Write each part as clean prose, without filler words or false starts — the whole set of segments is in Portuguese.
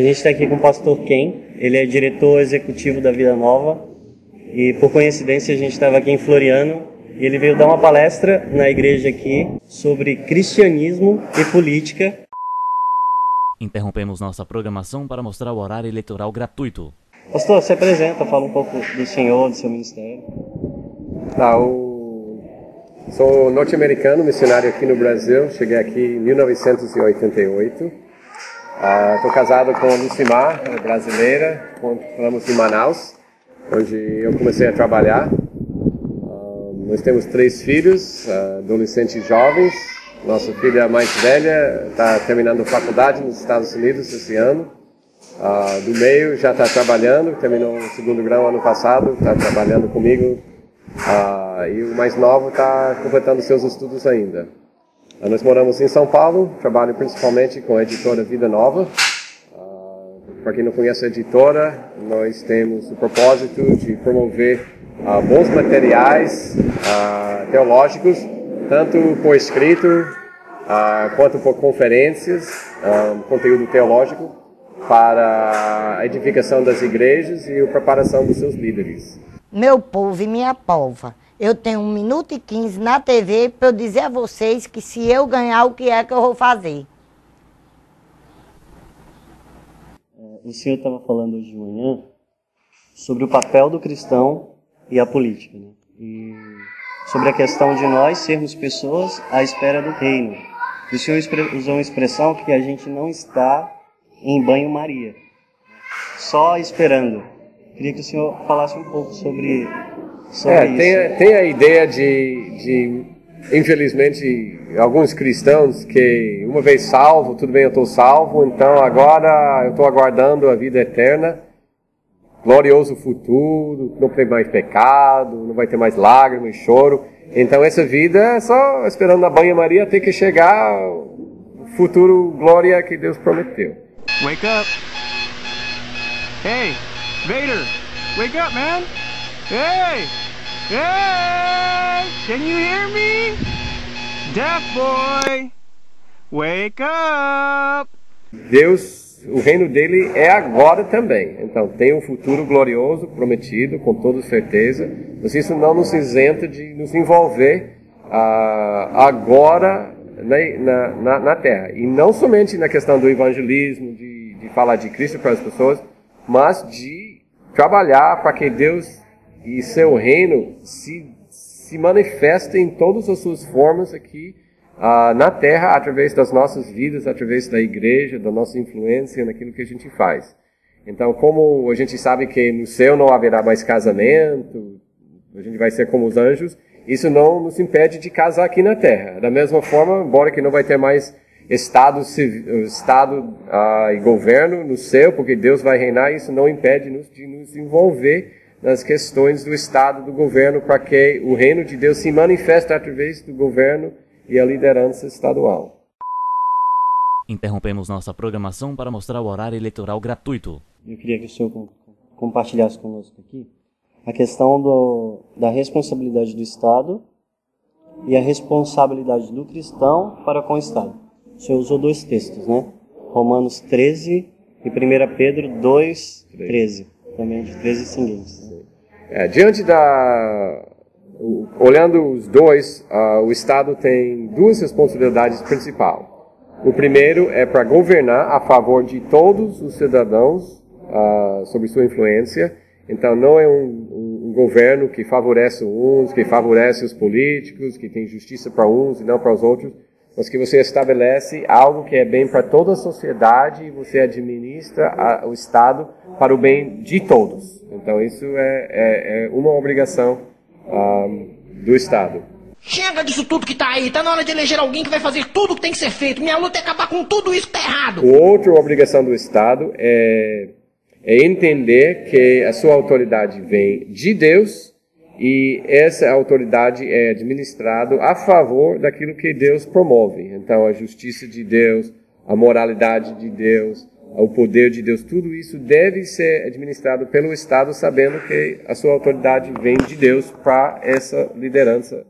gente está aqui com o pastor Ken, ele é diretor executivo da Vida Nova e por coincidência a gente estava aqui em Floriano e ele veio dar uma palestra na igreja aqui sobre cristianismo e política. Interrompemos nossa programação para mostrar o horário eleitoral gratuito. Pastor, se apresenta, fala um pouco do senhor, do seu ministério. Sou norte-americano, missionário aqui no Brasil, cheguei aqui em 1988. Estou casado com a Lucimar, brasileira, falamos em Manaus, onde eu comecei a trabalhar. Nós temos 3 filhos, adolescentes jovens. Nossa filha mais velha está terminando faculdade nos Estados Unidos esse ano. Do meio já está trabalhando, terminou o 2º grau ano passado, está trabalhando comigo. E o mais novo está completando seus estudos ainda. Nós moramos em São Paulo, trabalho principalmente com a editora Vida Nova. Para quem não conhece a editora, nós temos o propósito de promover bons materiais teológicos, tanto por escrito quanto por conferências, conteúdo teológico, para a edificação das igrejas e a preparação dos seus líderes. Meu povo e minha polva, eu tenho 1 minuto e 15 na TV para eu dizer a vocês que se eu ganhar, o que é que eu vou fazer. O senhor estava falando hoje de manhã sobre o papel do cristão e a política, né? E sobre a questão de nós sermos pessoas à espera do reino. O senhor usou uma expressão que a gente não está em banho-maria, só esperando. Queria que o senhor falasse um pouco sobre isso. Tem a ideia de, infelizmente, alguns cristãos que, uma vez salvo, tudo bem, eu estou salvo, então agora eu estou aguardando a vida eterna, glorioso futuro, não tem mais pecado, não vai ter mais lágrimas e choro. Então essa vida é só esperando na banho-maria até que chegar o futuro glória que Deus prometeu. Wake up! Hey! Vader, wake up, man! Hey! Hey! Can you hear me? Deaf boy! Wake up! Deus, o reino dele é agora também. Então tem um futuro glorioso prometido, com toda certeza. Mas isso não nos isenta de nos envolver agora na Terra. E não somente na questão do evangelismo, de falar de Cristo para as pessoas, mas de trabalhar para que Deus e seu reino se manifestem em todas as suas formas aqui na Terra, através das nossas vidas, através da igreja, da nossa influência naquilo que a gente faz. Então, como a gente sabe que no céu não haverá mais casamento, a gente vai ser como os anjos, isso não nos impede de casar aqui na Terra. Da mesma forma, embora que não vai ter mais Estado e governo no céu, porque Deus vai reinar, isso não impede-nos de nos envolver nas questões do Estado, do governo, para que o reino de Deus se manifeste através do governo e a liderança estadual. Interrompemos nossa programação para mostrar o horário eleitoral gratuito. Eu queria que o senhor compartilhasse conosco aqui a questão da responsabilidade do Estado e a responsabilidade do cristão para com o Estado. O senhor usou 2 textos, né? Romanos 13 e 1 Pedro 2, 13. Também de 13 seguintes. Olhando os dois, o Estado tem 2 responsabilidades principais. O primeiro é para governar a favor de todos os cidadãos sob sua influência. Então não é um governo que favorece uns, que favorece os políticos, que tem justiça para uns e não para os outros, mas que você estabelece algo que é bem para toda a sociedade e você administra o Estado para o bem de todos. Então isso é uma obrigação do Estado. Chega disso tudo que tá aí, tá na hora de eleger alguém que vai fazer tudo o que tem que ser feito. Minha luta é acabar com tudo isso que tá errado. Outra obrigação do Estado é entender que a sua autoridade vem de Deus e essa autoridade é administrada a favor daquilo que Deus promove. Então, a justiça de Deus, a moralidade de Deus, o poder de Deus, tudo isso deve ser administrado pelo Estado, sabendo que a sua autoridade vem de Deus para essa liderança,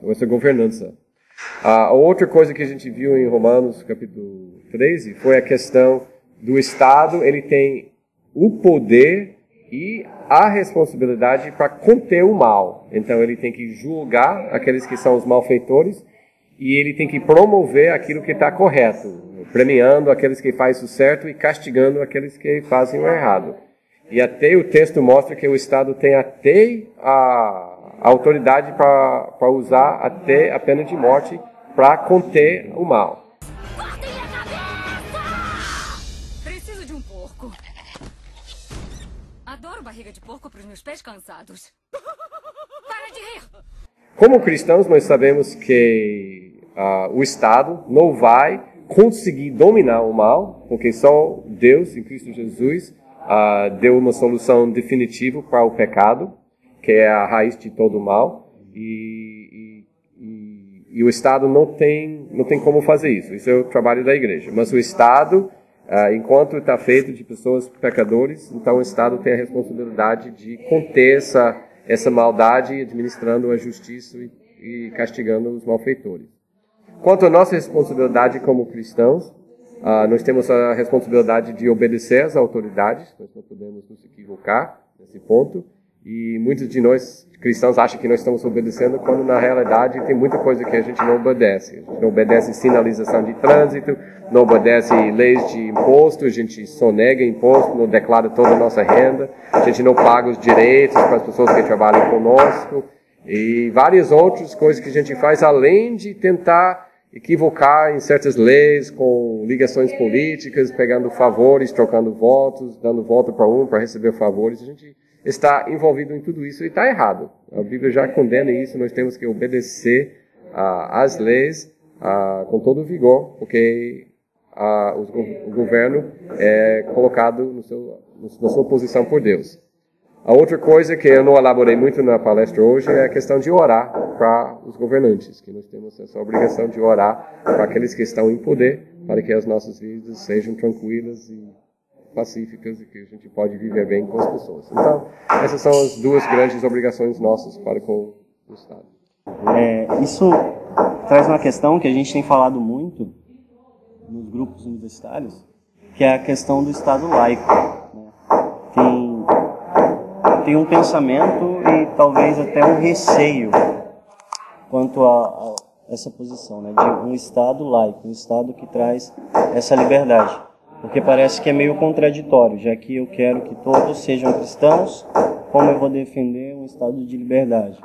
essa governança. A outra coisa que a gente viu em Romanos capítulo 13 foi a questão do Estado, ele tem o poder e a responsabilidade para conter o mal. Então ele tem que julgar aqueles que são os malfeitores e ele tem que promover aquilo que está correto, premiando aqueles que fazem o certo e castigando aqueles que fazem o errado. E até o texto mostra que o Estado tem até a autoridade para usar até a pena de morte para conter o mal. Cortem a cabeça! Preciso de um porco. Adoro barriga de porco para os meus pés cansados. Para de rir! Como cristãos, nós sabemos que o Estado não vai conseguir dominar o mal, porque só Deus, em Cristo Jesus, deu uma solução definitiva para o pecado, que é a raiz de todo o mal, e o Estado não tem como fazer isso. Isso é o trabalho da igreja. Mas o Estado, enquanto está feito de pessoas pecadores, então o Estado tem a responsabilidade de conter essa maldade, administrando a justiça e castigando os malfeitores. Quanto à nossa responsabilidade como cristãos, nós temos a responsabilidade de obedecer às autoridades, nós não podemos nos equivocar nesse ponto, e muitos de nós cristãos acham que nós estamos obedecendo, quando na realidade tem muita coisa que a gente não obedece. A gente não obedece sinalização de trânsito, não obedece leis de imposto, a gente sonega imposto, não declara toda a nossa renda, a gente não paga os direitos para as pessoas que trabalham conosco, e várias outras coisas que a gente faz, além de tentar equivocar em certas leis, com ligações políticas, pegando favores, trocando votos, dando voto para um para receber favores. A gente está envolvido em tudo isso e está errado. A Bíblia já condena isso, nós temos que obedecer às leis com todo vigor, porque o governo é colocado na sua posição por Deus. A outra coisa que eu não elaborei muito na palestra hoje é a questão de orar para os governantes, que nós temos essa obrigação de orar para aqueles que estão em poder, para que as nossas vidas sejam tranquilas e pacíficas e que a gente pode viver bem com as pessoas. Então, essas são as duas grandes obrigações nossas para com o Estado. Isso traz uma questão que a gente tem falado muito nos grupos universitários, que é a questão do Estado laico, né? Tem um pensamento e talvez até um receio quanto a essa posição, né, de um Estado laico, um Estado que traz essa liberdade. Porque parece que é meio contraditório, já que eu quero que todos sejam cristãos, como eu vou defender um Estado de liberdade?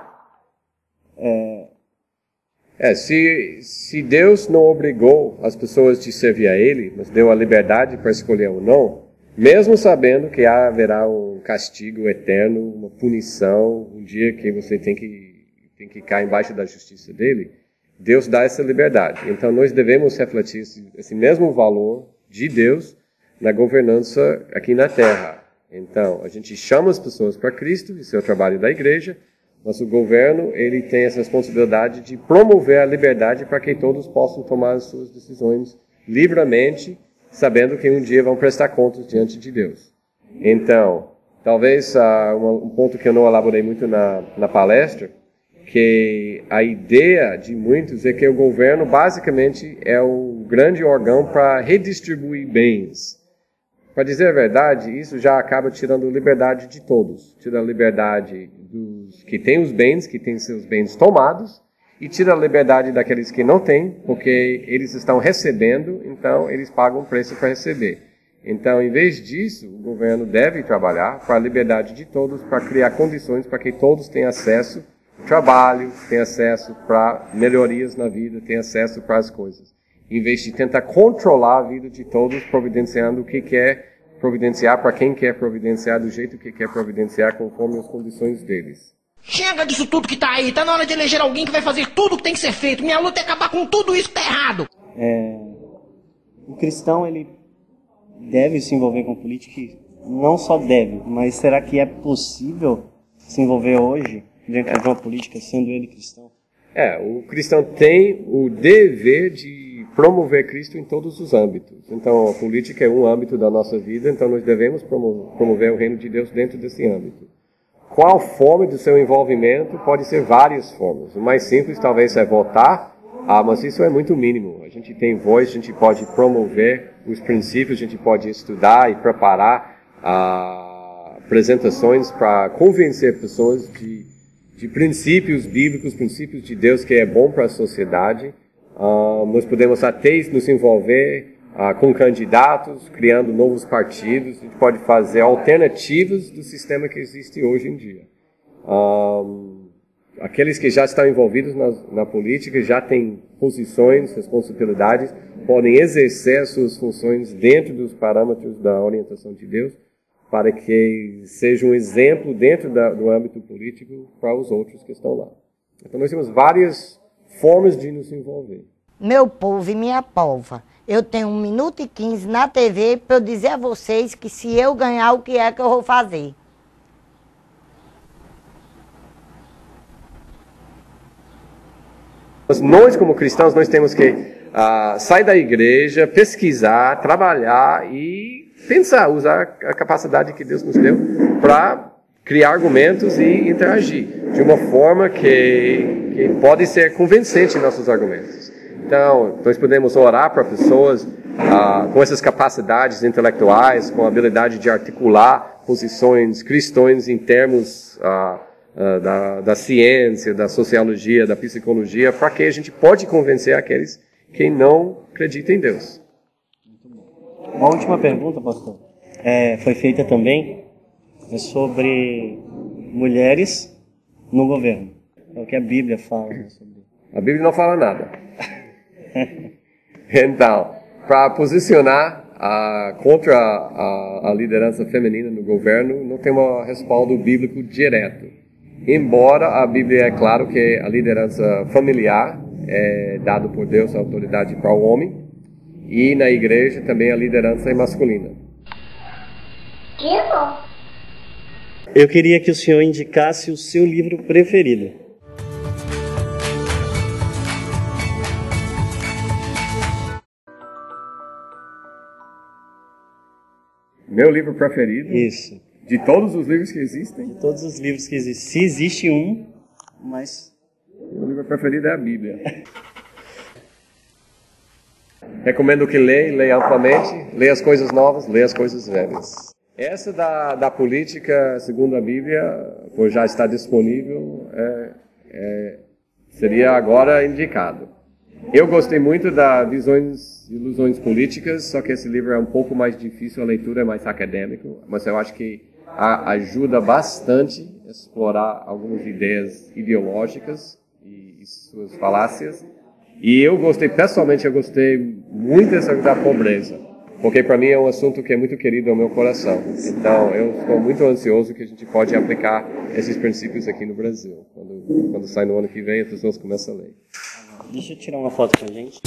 Se Deus não obrigou as pessoas a servir a Ele, mas deu a liberdade para escolher ou não, mesmo sabendo que haverá um castigo eterno, uma punição, um dia que você tem que ficar embaixo da justiça dele, Deus dá essa liberdade. Então nós devemos refletir esse mesmo valor de Deus na governança aqui na Terra. Então, a gente chama as pessoas para Cristo, isso é o trabalho da igreja, mas o governo ele tem essa responsabilidade de promover a liberdade para que todos possam tomar as suas decisões livremente, sabendo que um dia vão prestar contas diante de Deus. Então, talvez um ponto que eu não elaborei muito na palestra, que a ideia de muitos é que o governo basicamente é um grande órgão para redistribuir bens. Para dizer a verdade, isso já acaba tirando liberdade de todos. Tira a liberdade dos que têm os bens, que têm seus bens tomados, e tira a liberdade daqueles que não têm, porque eles estão recebendo, então eles pagam preço para receber. Então, em vez disso, o governo deve trabalhar para a liberdade de todos, para criar condições para que todos tenham acesso ao trabalho, tenham acesso para melhorias na vida, tenham acesso para as coisas. Em vez de tentar controlar a vida de todos, providenciando o que quer providenciar para quem quer providenciar, do jeito que quer providenciar, conforme as condições deles. Chega disso tudo que tá aí. Tá na hora de eleger alguém que vai fazer tudo que tem que ser feito. Minha luta é acabar com tudo isso que tá errado. O cristão, ele deve se envolver com política, não só deve, mas será que é possível se envolver hoje dentro de uma política, sendo ele cristão? O cristão tem o dever de promover Cristo em todos os âmbitos. Então, a política é um âmbito da nossa vida, então nós devemos promover o reino de Deus dentro desse âmbito. Qual forma do seu envolvimento? Pode ser várias formas. O mais simples talvez é votar, mas isso é muito mínimo. A gente tem voz, a gente pode promover os princípios, a gente pode estudar e preparar apresentações para convencer pessoas de princípios bíblicos, princípios de Deus que é bom para a sociedade. Nós podemos até nos envolver com candidatos, criando novos partidos. A gente pode fazer alternativas do sistema que existe hoje em dia. Aqueles que já estão envolvidos na política, já têm posições, responsabilidades, podem exercer suas funções dentro dos parâmetros da orientação de Deus, para que seja um exemplo dentro do âmbito político para os outros que estão lá. Então nós temos várias formas de nos envolver. Meu povo e minha polva, eu tenho 1 minuto e 15 na TV para eu dizer a vocês que se eu ganhar, o que é que eu vou fazer? Nós, como cristãos, nós temos que sair da igreja, pesquisar, trabalhar e pensar, usar a capacidade que Deus nos deu para criar argumentos e interagir de uma forma que pode ser convincente em nossos argumentos. Então, nós podemos orar para pessoas com essas capacidades intelectuais, com a habilidade de articular posições cristãs em termos da ciência, da sociologia, da psicologia, para que a gente pode convencer aqueles que não acreditam em Deus. Uma última pergunta, pastor, foi feita também sobre mulheres no governo. É o que a Bíblia fala, né, sobre... A Bíblia não fala nada. Então, para posicionar contra a liderança feminina no governo, não tem um respaldo bíblico direto. Embora a Bíblia é claro que a liderança familiar é dada por Deus a autoridade para o homem, e na igreja também a liderança é masculina. Que bom. Eu queria que o senhor indicasse o seu livro preferido. Meu livro preferido? Isso. De todos os livros que existem? De todos os livros que existem. Se existe um, mas... Meu livro preferido é a Bíblia. Recomendo que leia amplamente, leia as coisas novas, leia as coisas velhas. Essa da política, segundo a Bíblia, por já estar disponível, seria agora indicado. Eu gostei muito da Visões e Ilusões Políticas, só que esse livro é um pouco mais difícil, a leitura é mais acadêmico, mas eu acho que ajuda bastante a explorar algumas ideias ideológicas e suas falácias. E pessoalmente eu gostei muito da pobreza, porque para mim é um assunto que é muito querido ao meu coração. Então eu estou muito ansioso que a gente pode aplicar esses princípios aqui no Brasil. Quando sai no ano que vem, as pessoas começam a ler. Deixa eu tirar uma foto com a gente.